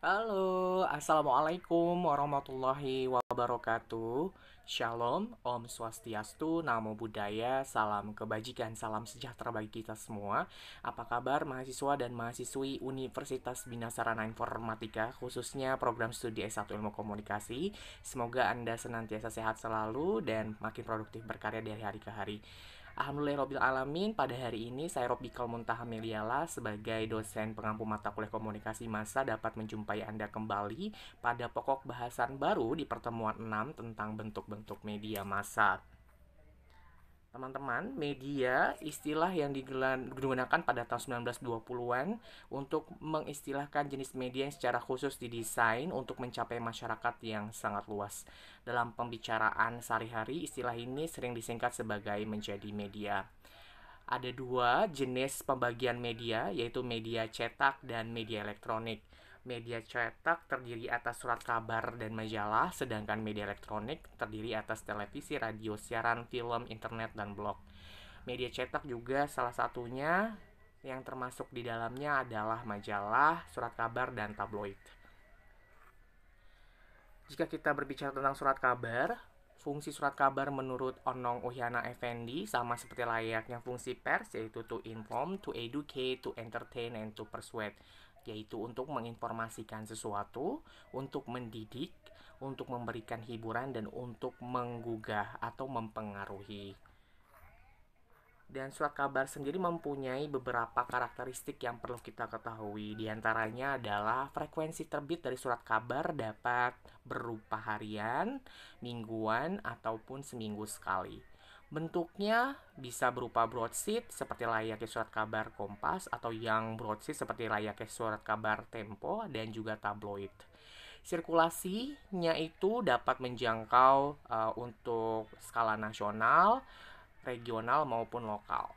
Halo, Assalamualaikum warahmatullahi wabarakatuh. Shalom, Om Swastiastu, Namo Buddhaya, salam kebajikan, salam sejahtera bagi kita semua. Apa kabar mahasiswa dan mahasiswi Universitas Bina Sarana Informatika, khususnya program studi S1 Ilmu Komunikasi. Semoga Anda senantiasa sehat selalu dan makin produktif berkarya dari hari ke hari. Alhamdulillahirrabbilalamin, pada hari ini saya Robikal Muntaha Meliala sebagai dosen pengampu mata kuliah komunikasi massa dapat menjumpai Anda kembali pada pokok bahasan baru di pertemuan 6 tentang bentuk-bentuk media massa. Teman-teman, media istilah yang digunakan pada tahun 1920-an untuk mengistilahkan jenis media yang secara khusus didesain untuk mencapai masyarakat yang sangat luas. Dalam pembicaraan sehari-hari, istilah ini sering disingkat sebagai menjadi media. Ada dua jenis pembagian media, yaitu media cetak dan media elektronik. Media cetak terdiri atas surat kabar dan majalah, sedangkan media elektronik terdiri atas televisi, radio, siaran, film, internet, dan blog. Media cetak juga salah satunya yang termasuk di dalamnya adalah majalah, surat kabar, dan tabloid. Jika kita berbicara tentang surat kabar, fungsi surat kabar menurut Onong Uhyana Effendi sama seperti layaknya fungsi pers, yaitu to inform, to educate, to entertain, and to persuade, yaitu untuk menginformasikan sesuatu, untuk mendidik, untuk memberikan hiburan, dan untuk menggugah atau mempengaruhi. Dan surat kabar sendiri mempunyai beberapa karakteristik yang perlu kita ketahui. Di antaranya adalah frekuensi terbit dari surat kabar dapat berupa harian, mingguan, ataupun seminggu sekali. Bentuknya bisa berupa broadsheet seperti layaknya surat kabar Kompas, atau yang broadsheet seperti layaknya surat kabar Tempo, dan juga tabloid. Sirkulasinya itu dapat menjangkau untuk skala nasional, regional maupun lokal.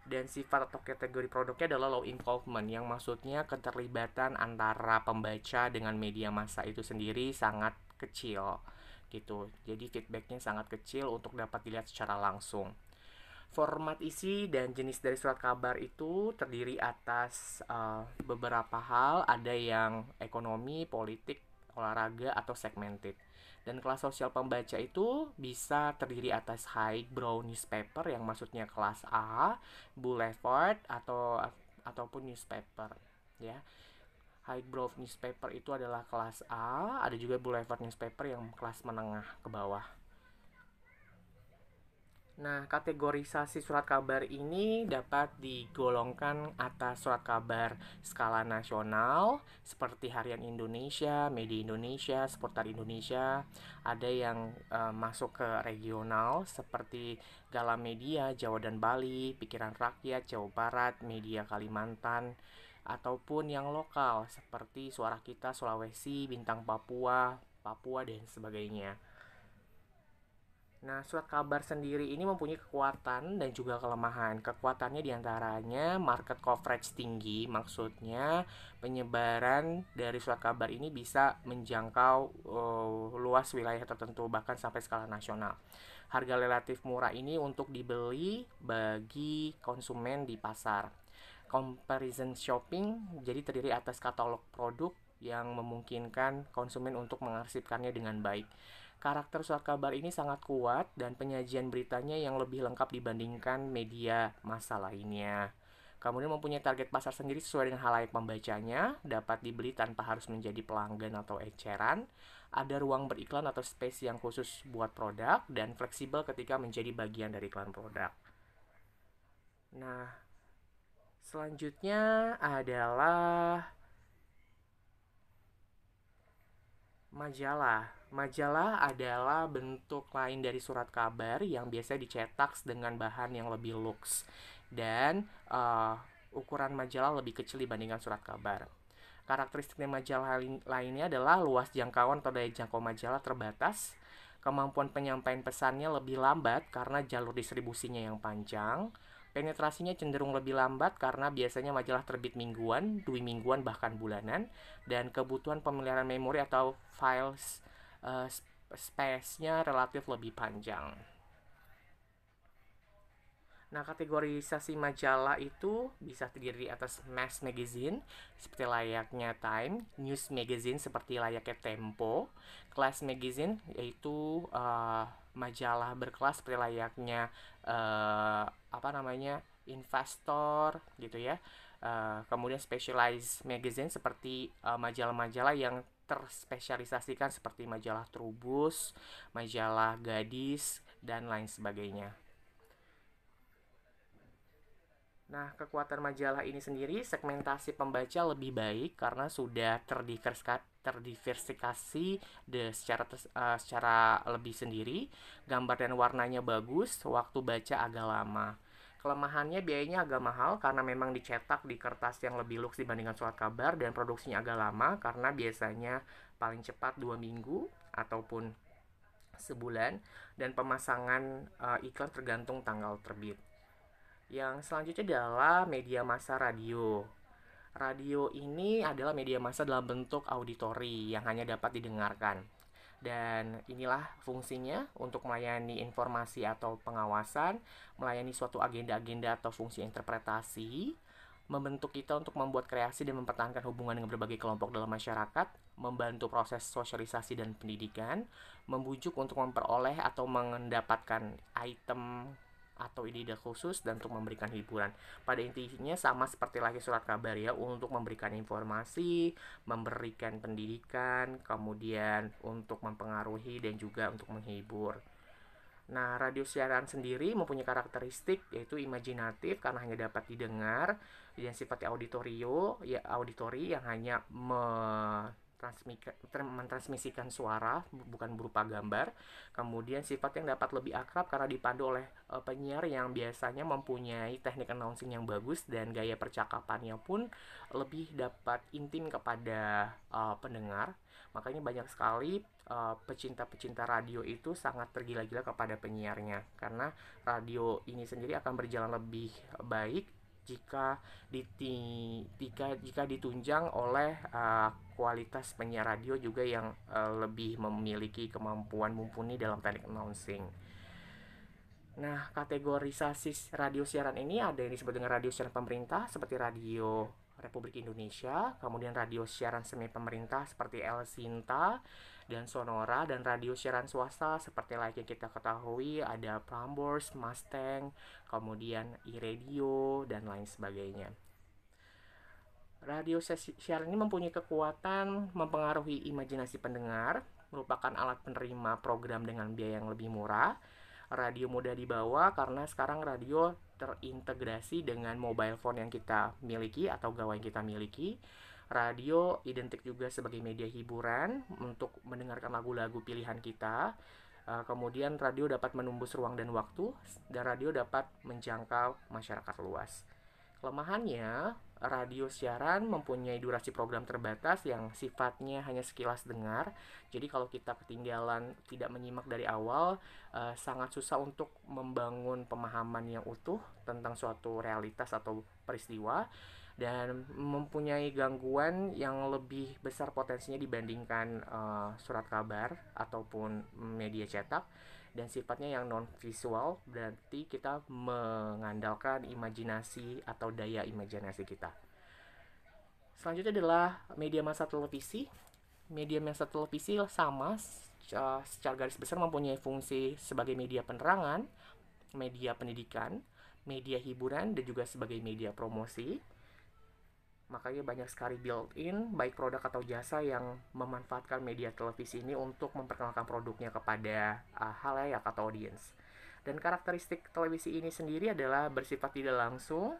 Dan sifat atau kategori produknya adalah low involvement, yang maksudnya keterlibatan antara pembaca dengan media massa itu sendiri sangat kecil gitu. Jadi feedbacknya sangat kecil untuk dapat dilihat secara langsung. Format isi dan jenis dari surat kabar itu terdiri atas beberapa hal, ada yang ekonomi, politik, olahraga, atau segmented. Dan kelas sosial pembaca itu bisa terdiri atas highbrow newspaper, yang maksudnya kelas A, boulevard, ataupun newspaper, ya. Highbrow newspaper itu adalah kelas A, ada juga boulevard newspaper yang kelas menengah ke bawah. Nah, kategorisasi surat kabar ini dapat digolongkan atas surat kabar skala nasional seperti Harian Indonesia, Media Indonesia, Seputar Indonesia. Ada yang masuk ke regional seperti Gala Media, Jawa dan Bali, Pikiran Rakyat, Jawa Barat, Media Kalimantan, ataupun yang lokal seperti Suara Kita, Sulawesi, Bintang Papua, dan sebagainya. Nah, surat kabar sendiri ini mempunyai kekuatan dan juga kelemahan. Kekuatannya diantaranya market coverage tinggi, maksudnya penyebaran dari surat kabar ini bisa menjangkau luas wilayah tertentu, bahkan sampai skala nasional. Harga relatif murah ini untuk dibeli bagi konsumen di pasar. Comparison shopping jadi terdiri atas katalog produk yang memungkinkan konsumen untuk mengarsipkannya dengan baik. Karakter surat kabar ini sangat kuat dan penyajian beritanya yang lebih lengkap dibandingkan media massa lainnya. Kemudian mempunyai target pasar sendiri sesuai dengan halayak pembacanya, dapat dibeli tanpa harus menjadi pelanggan atau eceran, ada ruang beriklan atau space yang khusus buat produk, dan fleksibel ketika menjadi bagian dari iklan produk. Nah, selanjutnya adalah majalah. Majalah adalah bentuk lain dari surat kabar yang biasa dicetak dengan bahan yang lebih luks dan ukuran majalah lebih kecil dibandingkan surat kabar. Karakteristik majalah lainnya adalah luas jangkauan atau daya jangkau majalah terbatas, kemampuan penyampaian pesannya lebih lambat karena jalur distribusinya yang panjang, penetrasinya cenderung lebih lambat karena biasanya majalah terbit mingguan, 2 mingguan, bahkan bulanan, dan kebutuhan pemeliharaan memori atau files space-nya relatif lebih panjang. Nah, kategorisasi majalah itu bisa terdiri atas mass magazine seperti layaknya Time, news magazine seperti layaknya Tempo, class magazine yaitu majalah berkelas seperti layaknya apa namanya Investor gitu ya. Kemudian specialized magazine seperti majalah-majalah yang terspesialisasikan seperti majalah Trubus, majalah Gadis dan lain sebagainya. Nah, kekuatan majalah ini sendiri, segmentasi pembaca lebih baik karena sudah terdiversifikasi secara lebih sendiri, gambar dan warnanya bagus, waktu baca agak lama. Kelemahannya biayanya agak mahal karena memang dicetak di kertas yang lebih luks dibandingkan surat kabar dan produksinya agak lama karena biasanya paling cepat 2 minggu ataupun sebulan dan pemasangan iklan tergantung tanggal terbit. Yang selanjutnya adalah media massa radio. Radio ini adalah media massa dalam bentuk auditori yang hanya dapat didengarkan. Dan inilah fungsinya untuk melayani informasi atau pengawasan, melayani suatu agenda-agenda atau fungsi interpretasi, membentuk kita untuk membuat kreasi dan mempertahankan hubungan dengan berbagai kelompok dalam masyarakat, membantu proses sosialisasi dan pendidikan, membujuk untuk memperoleh atau mendapatkan item atau ide-ide khusus dan untuk memberikan hiburan. Pada intinya sama seperti lagi surat kabar ya, untuk memberikan informasi, memberikan pendidikan, kemudian untuk mempengaruhi dan juga untuk menghibur. Nah, radio siaran sendiri mempunyai karakteristik yaitu imajinatif karena hanya dapat didengar dan sifatnya auditori yang hanya mentransmisikan suara bukan berupa gambar. Kemudian sifat yang dapat lebih akrab karena dipandu oleh penyiar yang biasanya mempunyai teknik announcing yang bagus dan gaya percakapannya pun lebih dapat intim kepada pendengar. Makanya banyak sekali pecinta-pecinta radio itu sangat tergila-gila kepada penyiarnya karena radio ini sendiri akan berjalan lebih baik jika ditunjang oleh kualitas penyiar radio juga yang lebih memiliki kemampuan mumpuni dalam teknik announcing. Nah, kategorisasi radio siaran ini ada yang disebut dengan radio siaran pemerintah seperti Radio Republik Indonesia, kemudian radio siaran semi pemerintah seperti El Sinta dan Sonora, dan radio siaran swasta seperti layaknya kita ketahui ada Prambors, Mustang, kemudian iRadio dan lain sebagainya. Radio siaran ini mempunyai kekuatan mempengaruhi imajinasi pendengar, merupakan alat penerima program dengan biaya yang lebih murah. Radio mudah dibawa karena sekarang radio terintegrasi dengan mobile phone yang kita miliki atau gawai yang kita miliki. Radio identik juga sebagai media hiburan untuk mendengarkan lagu-lagu pilihan kita. Kemudian radio dapat menembus ruang dan waktu, dan radio dapat menjangkau masyarakat luas. Kelemahannya, radio siaran mempunyai durasi program terbatas yang sifatnya hanya sekilas dengar. Jadi kalau kita ketinggalan tidak menyimak dari awal, sangat susah untuk membangun pemahaman yang utuh tentang suatu realitas atau peristiwa dan mempunyai gangguan yang lebih besar potensinya dibandingkan surat kabar ataupun media cetak, dan sifatnya yang non visual, berarti kita mengandalkan imajinasi atau daya imajinasi kita. Selanjutnya adalah media massa televisi. Media massa televisi sama secara garis besar mempunyai fungsi sebagai media penerangan, media pendidikan, media hiburan, dan juga sebagai media promosi. Makanya banyak sekali built-in baik produk atau jasa yang memanfaatkan media televisi ini untuk memperkenalkan produknya kepada halayak atau audiens. Dan karakteristik televisi ini sendiri adalah bersifat tidak langsung,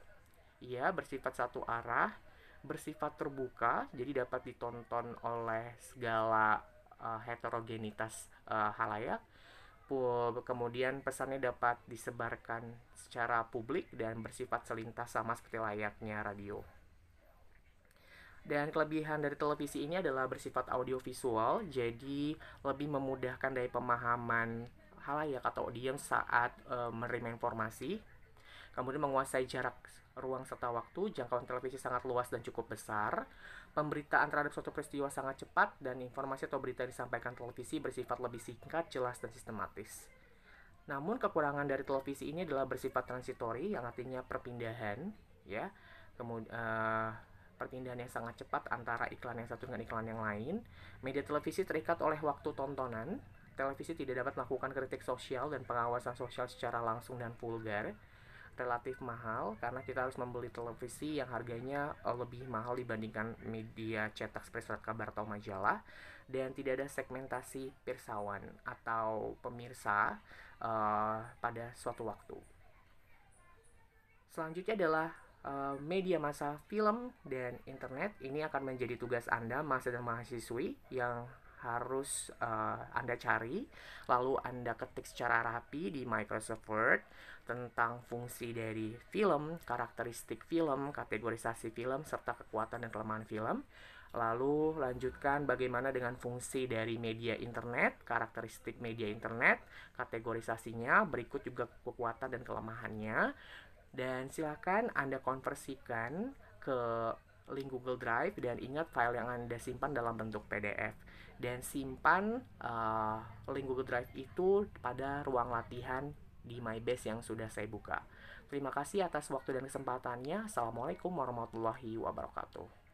ya, bersifat satu arah, bersifat terbuka, jadi dapat ditonton oleh segala heterogenitas halayak. Kemudian pesannya dapat disebarkan secara publik dan bersifat selintas sama seperti layaknya radio. Dan kelebihan dari televisi ini adalah bersifat audiovisual, jadi lebih memudahkan dari pemahaman halayak atau audiens saat menerima informasi. Kemudian menguasai jarak, ruang serta waktu, jangkauan televisi sangat luas dan cukup besar. Pemberitaan terhadap suatu peristiwa sangat cepat dan informasi atau berita yang disampaikan televisi bersifat lebih singkat, jelas, dan sistematis. Namun kekurangan dari televisi ini adalah bersifat transitori, yang artinya perpindahan, ya. Kemudian perpindahan yang sangat cepat antara iklan yang satu dengan iklan yang lain. Media televisi terikat oleh waktu tontonan. Televisi tidak dapat melakukan kritik sosial dan pengawasan sosial secara langsung dan vulgar. Relatif mahal karena kita harus membeli televisi yang harganya lebih mahal dibandingkan media cetak seperti surat kabar atau majalah, dan tidak ada segmentasi pirsawan atau pemirsa pada suatu waktu. Selanjutnya adalah media massa film dan internet. Ini akan menjadi tugas Anda, mahasiswa dan mahasiswi, yang harus Anda cari, lalu Anda ketik secara rapi di Microsoft Word tentang fungsi dari film, karakteristik film, kategorisasi film, serta kekuatan dan kelemahan film. Lalu lanjutkan bagaimana dengan fungsi dari media internet, karakteristik media internet, kategorisasinya, berikut juga kekuatan dan kelemahannya. Dan silakan Anda konversikan ke link Google Drive, dan ingat file yang Anda simpan dalam bentuk PDF. Dan simpan link Google Drive itu pada ruang latihan di MyBase yang sudah saya buka. Terima kasih atas waktu dan kesempatannya. Assalamualaikum warahmatullahi wabarakatuh.